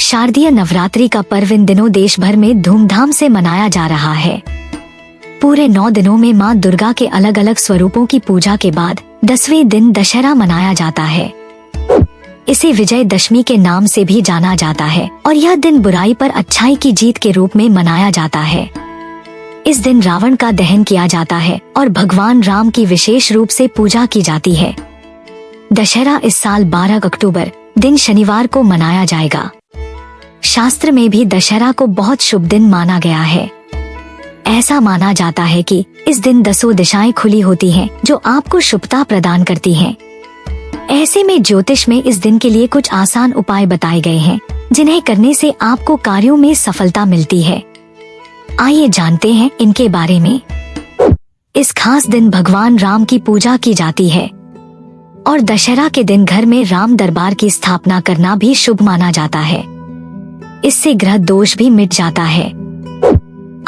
शारदीय नवरात्रि का पर्व इन दिनों देश भर में धूमधाम से मनाया जा रहा है। पूरे 9 दिनों में मां दुर्गा के अलग अलग स्वरूपों की पूजा के बाद 10वें दिन दशहरा मनाया जाता है। इसे विजय दशमी के नाम से भी जाना जाता है और यह दिन बुराई पर अच्छाई की जीत के रूप में मनाया जाता है। इस दिन रावण का दहन किया जाता है और भगवान राम की विशेष रूप से पूजा की जाती है। दशहरा इस साल 12 अक्टूबर दिन शनिवार को मनाया जाएगा। शास्त्र में भी दशहरा को बहुत शुभ दिन माना गया है। ऐसा माना जाता है कि इस दिन 10 दिशाएं खुली होती हैं, जो आपको शुभता प्रदान करती हैं। ऐसे में ज्योतिष में इस दिन के लिए कुछ आसान उपाय बताए गए हैं, जिन्हें करने से आपको कार्यों में सफलता मिलती है। आइए जानते हैं इनके बारे में। इस खास दिन भगवान राम की पूजा की जाती है और दशहरा के दिन घर में राम दरबार की स्थापना करना भी शुभ माना जाता है। इससे ग्रह दोष भी मिट जाता है।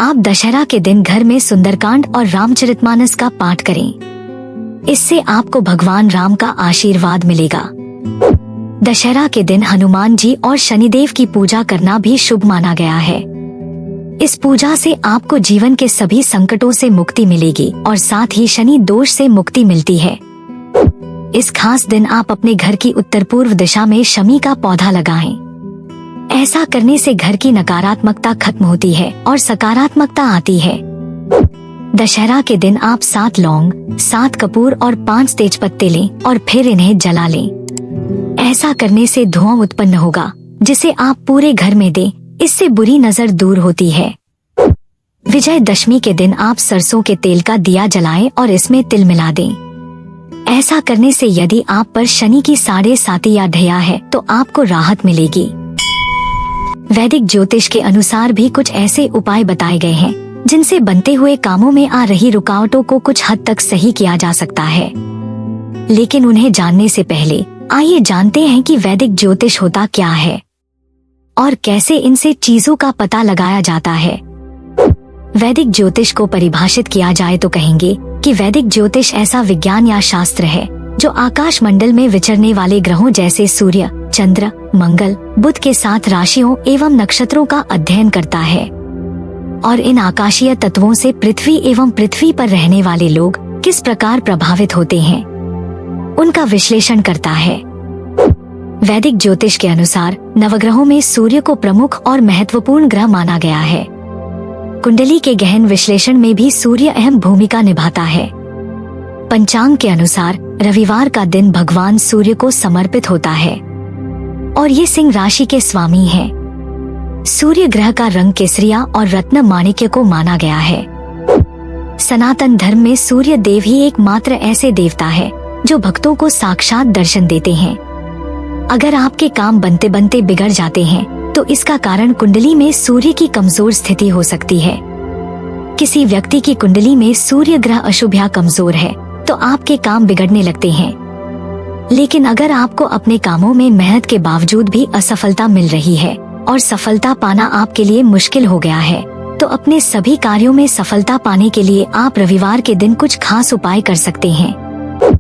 आप दशहरा के दिन घर में सुंदरकांड और रामचरितमानस का पाठ करें। इससे आपको भगवान राम का आशीर्वाद मिलेगा। दशहरा के दिन हनुमान जी और शनिदेव की पूजा करना भी शुभ माना गया है। इस पूजा से आपको जीवन के सभी संकटों से मुक्ति मिलेगी और साथ ही शनि दोष से मुक्ति मिलती है। इस खास दिन आप अपने घर की उत्तर पूर्व दिशा में शमी का पौधा लगाएं। ऐसा करने से घर की नकारात्मकता खत्म होती है और सकारात्मकता आती है। दशहरा के दिन आप 7 लौंग, 7 कपूर और 5 तेजपत्ते लें और फिर इन्हें जला लें। ऐसा करने से धुआं उत्पन्न होगा, जिसे आप पूरे घर में दें। इससे बुरी नजर दूर होती है। विजय दशमी के दिन आप सरसों के तेल का दिया जलाएं और इसमें तिल मिला दें। ऐसा करने से यदि आप पर शनि की 7.5 या ढैया है तो आपको राहत मिलेगी। वैदिक ज्योतिष के अनुसार भी कुछ ऐसे उपाय बताए गए हैं, जिनसे बनते हुए कामों में आ रही रुकावटों को कुछ हद तक सही किया जा सकता है। लेकिन उन्हें जानने से पहले आइए जानते हैं कि वैदिक ज्योतिष होता क्या है और कैसे इनसे चीजों का पता लगाया जाता है। वैदिक ज्योतिष को परिभाषित किया जाए तो कहेंगे कि वैदिक ज्योतिष ऐसा विज्ञान या शास्त्र है जो आकाश मंडल में विचरने वाले ग्रहों जैसे सूर्य, चंद्र, मंगल, बुध के साथ राशियों एवं नक्षत्रों का अध्ययन करता है और इन आकाशीय तत्वों से पृथ्वी एवं पृथ्वी पर रहने वाले लोग किस प्रकार प्रभावित होते हैं, उनका विश्लेषण करता है। वैदिक ज्योतिष के अनुसार नवग्रहों में सूर्य को प्रमुख और महत्वपूर्ण ग्रह माना गया है। कुंडली के गहन विश्लेषण में भी सूर्य अहम भूमिका निभाता है। पंचांग के अनुसार रविवार का दिन भगवान सूर्य को समर्पित होता है और ये सिंह राशि के स्वामी हैं। सूर्य ग्रह का रंग केसरिया और रत्न माणिक्य को माना गया है। सनातन धर्म में सूर्य देव ही एकमात्र ऐसे देवता है जो भक्तों को साक्षात दर्शन देते हैं। अगर आपके काम बनते बनते बिगड़ जाते हैं तो इसका कारण कुंडली में सूर्य की कमजोर स्थिति हो सकती है। किसी व्यक्ति की कुंडली में सूर्य ग्रह अशुभ या कमजोर है तो आपके काम बिगड़ने लगते हैं। लेकिन अगर आपको अपने कामों में मेहनत के बावजूद भी असफलता मिल रही है और सफलता पाना आपके लिए मुश्किल हो गया है, तो अपने सभी कार्यों में सफलता पाने के लिए आप रविवार के दिन कुछ खास उपाय कर सकते हैं।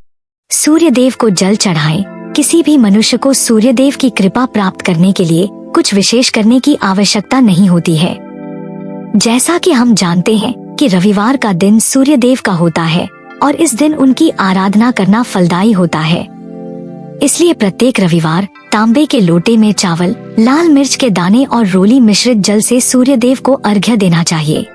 सूर्य देव को जल चढ़ाएं। किसी भी मनुष्य को सूर्य देव की कृपा प्राप्त करने के लिए कुछ विशेष करने की आवश्यकता नहीं होती है। जैसा कि हम जानते हैं कि रविवार का दिन सूर्य देव का होता है और इस दिन उनकी आराधना करना फलदायी होता है। इसलिए प्रत्येक रविवार तांबे के लोटे में चावल, लाल मिर्च के दाने और रोली मिश्रित जल से सूर्य देव को अर्घ्य देना चाहिए।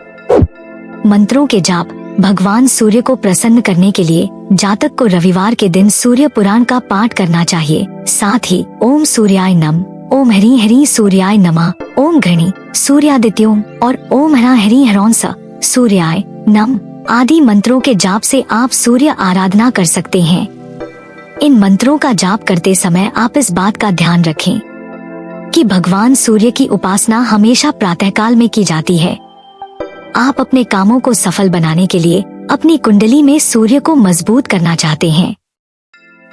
मंत्रों के जाप। भगवान सूर्य को प्रसन्न करने के लिए जातक को रविवार के दिन सूर्य पुराण का पाठ करना चाहिए। साथ ही ओम सूर्याय नम, ओम हरि हरि सूर्याय नमः, ओम घृणी सूर्यादित्यों और ओम हरा हरि हरौंस सूर्याय नम आदि मंत्रों के जाप से आप सूर्य आराधना कर सकते हैं। इन मंत्रों का जाप करते समय आप इस बात का ध्यान रखें कि भगवान सूर्य की उपासना हमेशा प्रातःकाल में की जाती है। आप अपने कामों को सफल बनाने के लिए अपनी कुंडली में सूर्य को मजबूत करना चाहते हैं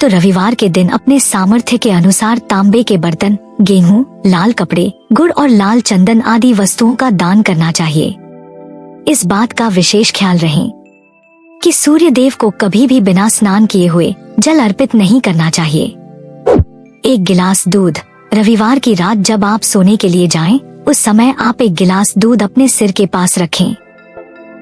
तो रविवार के दिन अपने सामर्थ्य के अनुसार तांबे के बर्तन, गेहूं, लाल कपड़े, गुड़ और लाल चंदन आदि वस्तुओं का दान करना चाहिए। इस बात का विशेष ख्याल रखें कि सूर्य देव को कभी भी बिना स्नान किए हुए जल अर्पित नहीं करना चाहिए। 1 गिलास दूध, रविवार की रात जब आप सोने के लिए जाएं, उस समय आप एक गिलास दूध अपने सिर के पास रखें।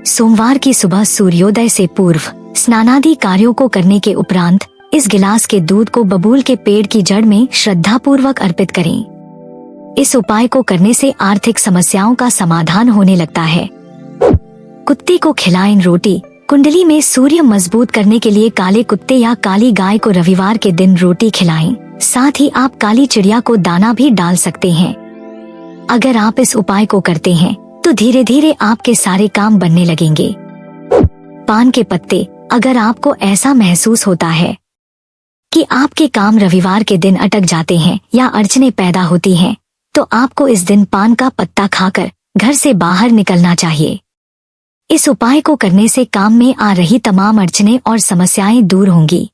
सोमवार की सुबह सूर्योदय से पूर्व स्नानादि कार्यों को करने के उपरांत इस गिलास के दूध को बबूल के पेड़ की जड़ में श्रद्धापूर्वक अर्पित करें। इस उपाय को करने से आर्थिक समस्याओं का समाधान होने लगता है। कुत्ते को खिलाएं रोटी। कुंडली में सूर्य मजबूत करने के लिए काले कुत्ते या काली गाय को रविवार के दिन रोटी खिलाएं। साथ ही आप काली चिड़िया को दाना भी डाल सकते हैं। अगर आप इस उपाय को करते हैं तो धीरे धीरे आपके सारे काम बनने लगेंगे। पान के पत्ते। अगर आपको ऐसा महसूस होता है कि आपके काम रविवार के दिन अटक जाते हैं या अड़चने पैदा होती हैं, तो आपको इस दिन पान का पत्ता खाकर घर से बाहर निकलना चाहिए। इस उपाय को करने से काम में आ रही तमाम अड़चने और समस्याएं दूर होंगी।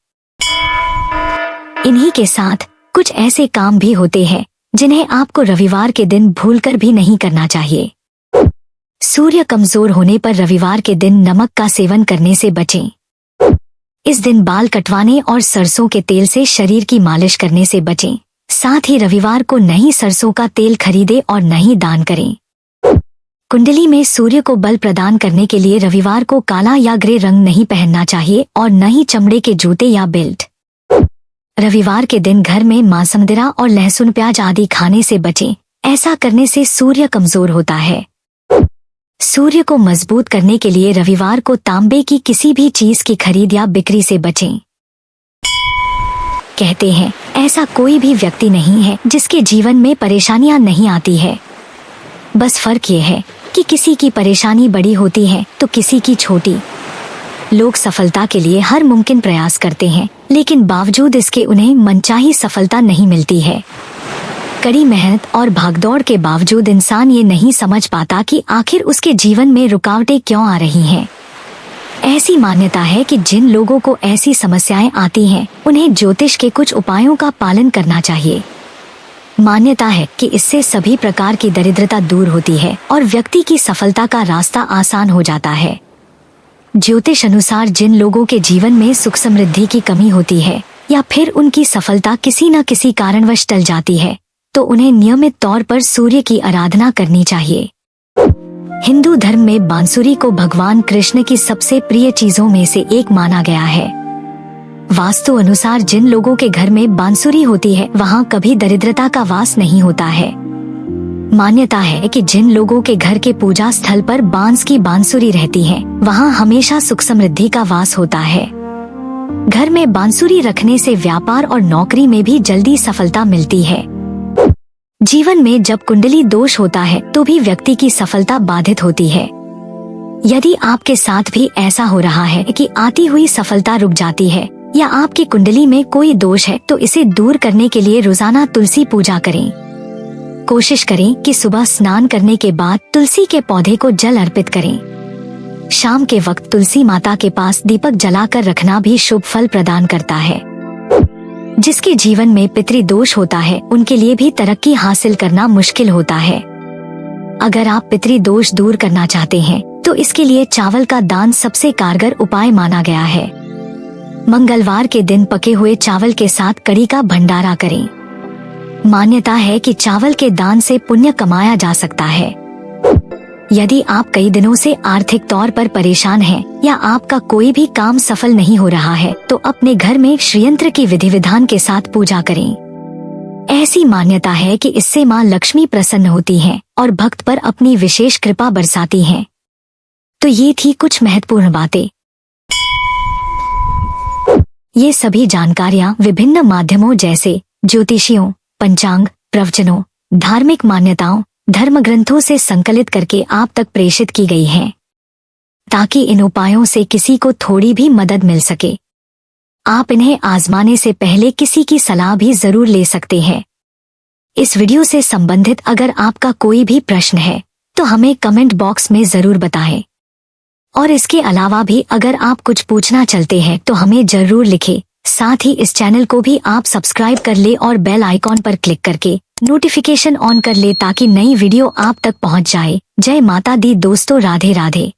इन्हीं के साथ कुछ ऐसे काम भी होते हैं जिन्हें आपको रविवार के दिन भूलकर भी नहीं करना चाहिए। सूर्य कमजोर होने पर रविवार के दिन नमक का सेवन करने से बचें। इस दिन बाल कटवाने और सरसों के तेल से शरीर की मालिश करने से बचें। साथ ही रविवार को नहीं सरसों का तेल खरीदे और नहीं दान करें। कुंडली में सूर्य को बल प्रदान करने के लिए रविवार को काला या ग्रे रंग नहीं पहनना चाहिए और न ही चमड़े के जूते या बेल्ट। रविवार के दिन घर में मांस मदिरा और लहसुन प्याज आदि खाने से बचें। ऐसा करने से सूर्य कमजोर होता है। सूर्य को मजबूत करने के लिए रविवार को तांबे की किसी भी चीज की खरीद या बिक्री से बचें। कहते हैं ऐसा कोई भी व्यक्ति नहीं है जिसके जीवन में परेशानियां नहीं आती है। बस फर्क ये है कि किसी की परेशानी बड़ी होती है तो किसी की छोटी। लोग सफलता के लिए हर मुमकिन प्रयास करते हैं, लेकिन बावजूद इसके उन्हें मनचाही सफलता नहीं मिलती है। कड़ी मेहनत और भागदौड़ के बावजूद इंसान ये नहीं समझ पाता कि आखिर उसके जीवन में रुकावटें क्यों आ रही हैं। ऐसी मान्यता है कि जिन लोगों को ऐसी समस्याएं आती हैं, उन्हें ज्योतिष के कुछ उपायों का पालन करना चाहिए। मान्यता है कि इससे सभी प्रकार की दरिद्रता दूर होती है और व्यक्ति की सफलता का रास्ता आसान हो जाता है। ज्योतिष अनुसार जिन लोगों के जीवन में सुख समृद्धि की कमी होती है या फिर उनकी सफलता किसी न किसी कारणवश टल जाती है, तो उन्हें नियमित तौर पर सूर्य की आराधना करनी चाहिए। हिंदू धर्म में बांसुरी को भगवान कृष्ण की सबसे प्रिय चीजों में से एक माना गया है। वास्तु अनुसार जिन लोगों के घर में बांसुरी होती है वहाँ कभी दरिद्रता का वास नहीं होता है। मान्यता है कि जिन लोगों के घर के पूजा स्थल पर बांस की बांसुरी रहती है, वहाँ हमेशा सुख समृद्धि का वास होता है। घर में बांसुरी रखने से व्यापार और नौकरी में भी जल्दी सफलता मिलती है। जीवन में जब कुंडली दोष होता है तो भी व्यक्ति की सफलता बाधित होती है। यदि आपके साथ भी ऐसा हो रहा है कि आती हुई सफलता रुक जाती है या आपकी कुंडली में कोई दोष है, तो इसे दूर करने के लिए रोजाना तुलसी पूजा करें। कोशिश करें कि सुबह स्नान करने के बाद तुलसी के पौधे को जल अर्पित करें। शाम के वक्त तुलसी माता के पास दीपक जलाकर रखना भी शुभ फल प्रदान करता है। जिसके जीवन में पितृदोष होता है, उनके लिए भी तरक्की हासिल करना मुश्किल होता है। अगर आप पितृदोष दूर करना चाहते हैं तो इसके लिए चावल का दान सबसे कारगर उपाय माना गया है। मंगलवार के दिन पके हुए चावल के साथ कड़ी का भंडारा करें। मान्यता है कि चावल के दान से पुण्य कमाया जा सकता है। यदि आप कई दिनों से आर्थिक तौर पर परेशान हैं या आपका कोई भी काम सफल नहीं हो रहा है, तो अपने घर में श्रीयंत्र की विधि विधान के साथ पूजा करें। ऐसी मान्यता है कि इससे माँ लक्ष्मी प्रसन्न होती हैं और भक्त पर अपनी विशेष कृपा बरसाती हैं। तो ये थी कुछ महत्वपूर्ण बातें। ये सभी जानकारियाँ विभिन्न माध्यमों जैसे ज्योतिषियों, पंचांग, प्रवचनों, धार्मिक मान्यताओं, धर्म ग्रंथों से संकलित करके आप तक प्रेषित की गई हैं, ताकि इन उपायों से किसी को थोड़ी भी मदद मिल सके। आप इन्हें आजमाने से पहले किसी की सलाह भी जरूर ले सकते हैं। इस वीडियो से संबंधित अगर आपका कोई भी प्रश्न है तो हमें कमेंट बॉक्स में जरूर बताएं। और इसके अलावा भी अगर आप कुछ पूछना चाहते हैं तो हमें जरूर लिखें। साथ ही इस चैनल को भी आप सब्सक्राइब कर ले और बेल आइकॉन पर क्लिक करके नोटिफिकेशन ऑन कर ले ताकि नई वीडियो आप तक पहुंच जाए। जय माता दी दोस्तों, राधे राधे।